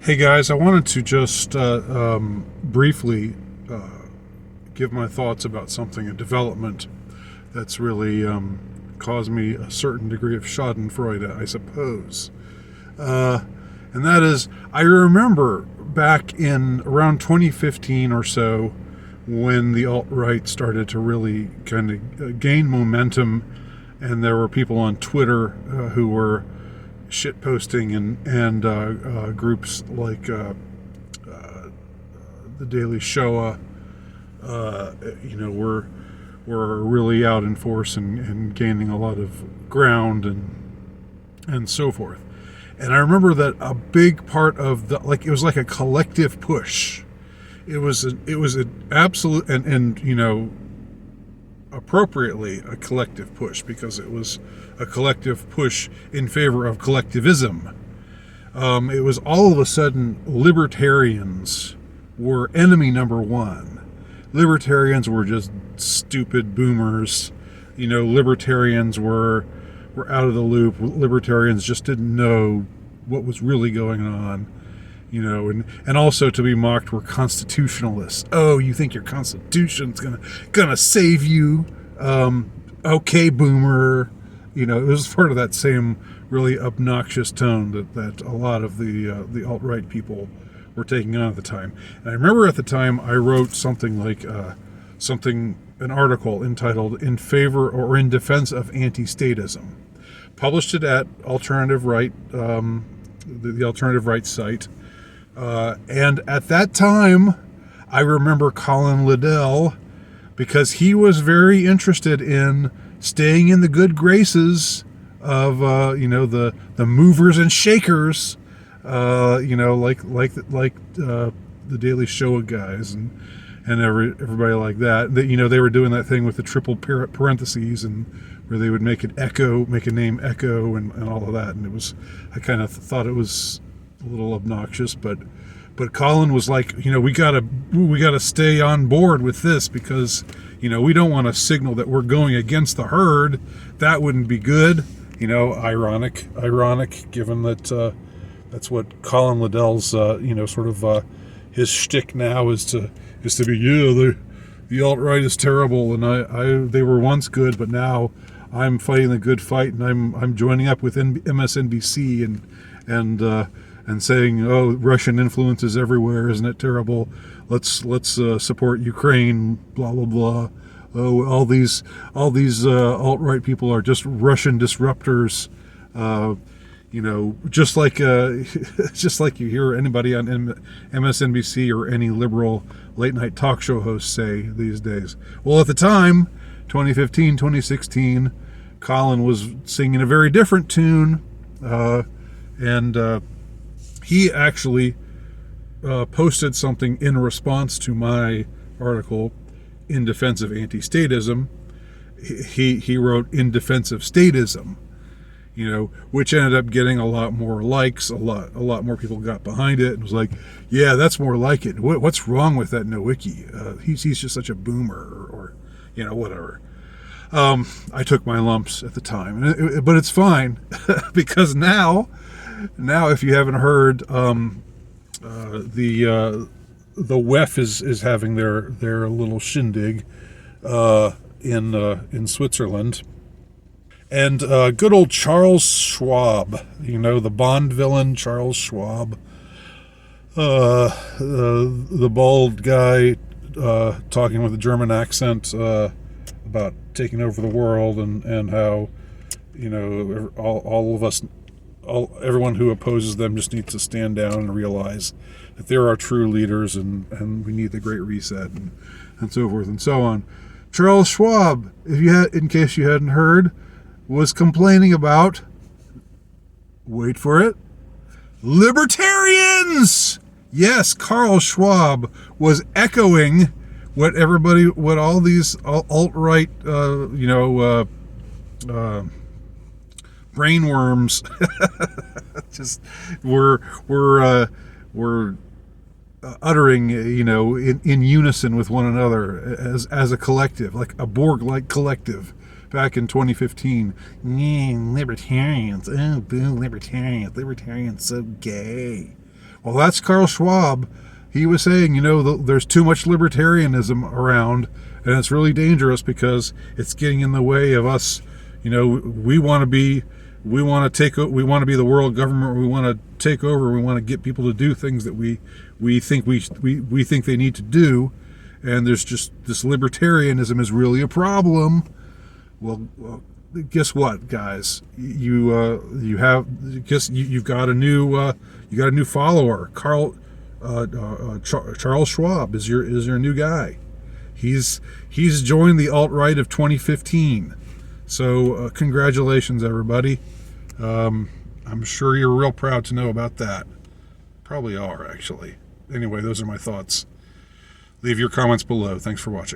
Hey guys, I wanted to just briefly give my thoughts about something, a development that's really caused me a certain degree of schadenfreude, I suppose. And that is, I remember back in around 2015 or so, when the alt-right started to really kind of gain momentum, and there were people on Twitter who were shit posting and groups like the Daily Shoah, were really out in force and gaining a lot of ground and so forth. And I remember that a big part of it was like a collective push. It was an absolute and appropriately a collective push, because it was a collective push in favor of collectivism. It was all of a sudden libertarians were enemy number one. Libertarians were just stupid boomers. Libertarians were out of the loop. Libertarians just didn't know what was really going on. And also to be mocked were constitutionalists. Oh, you think your constitution's gonna save you? Okay, boomer. It was part of that same really obnoxious tone that a lot of the alt-right people were taking on at the time. And I remember at the time I wrote something like an article entitled "In Favor or in Defense of Anti-Statism," published it at Alternative Right, the Alternative Right site. And at that time, I remember Colin Liddell, because he was very interested in staying in the good graces of the movers and shakers, like the Daily Shoah guys and everybody like that. They were doing that thing with the triple parentheses, and where they would make a name echo and all of that. And I kind of thought it was a little obnoxious, but Colin was like, we gotta stay on board with this, because we don't want to signal that we're going against the herd. That wouldn't be good. Ironic, given that that's what Colin Liddell's his shtick now is to be the alt-right is terrible, and they were once good, but now I'm fighting the good fight, and I'm joining up with MSNBC and saying, oh, Russian influence is everywhere, isn't it terrible? Let's support Ukraine, blah blah blah. Oh, all these alt-right people are just Russian disruptors. Just like you hear anybody on MSNBC or any liberal late night talk show host say these days. Well, at the time, 2015, 2016, Colin was singing a very different tune, and he actually posted something in response to my article, "In Defense of Anti-Statism." He wrote "In Defense of Statism," which ended up getting a lot more likes. A lot more people got behind it and was like, yeah, that's more like it. What's wrong with that Nowicki? He's just such a boomer, or whatever. I took my lumps at the time, but it's fine because now, if you haven't heard, the WEF is having their little shindig in Switzerland, and good old Charles Schwab, the Bond villain Charles Schwab, the bald guy talking with a German accent about taking over the world, and how all of us. Everyone who opposes them just needs to stand down and realize that there are true leaders, and we need the Great Reset, and so forth and so on. Charles Schwab, in case you hadn't heard, was complaining about, wait for it, libertarians. Yes, Carl Schwab was echoing what all these alt-right, brainworms just were uttering, in unison with one another as a collective, like a Borg-like collective, back in 2015. Libertarians, oh boo, libertarians so gay. Well, that's Carl Schwab. He was saying, there's too much libertarianism around, and it's really dangerous because it's getting in the way of us. We want to be the world government. We want to take over. We want to get people to do things that we think we think they need to do, and there's just this libertarianism is really a problem. Well, guess what, guys? You've got a new follower. Charles Schwab is your new guy. He's joined the alt-right of 2015. So congratulations, everybody. I'm sure you're real proud to know about that. Probably are, actually. Anyway, those are my thoughts. Leave your comments below. Thanks for watching.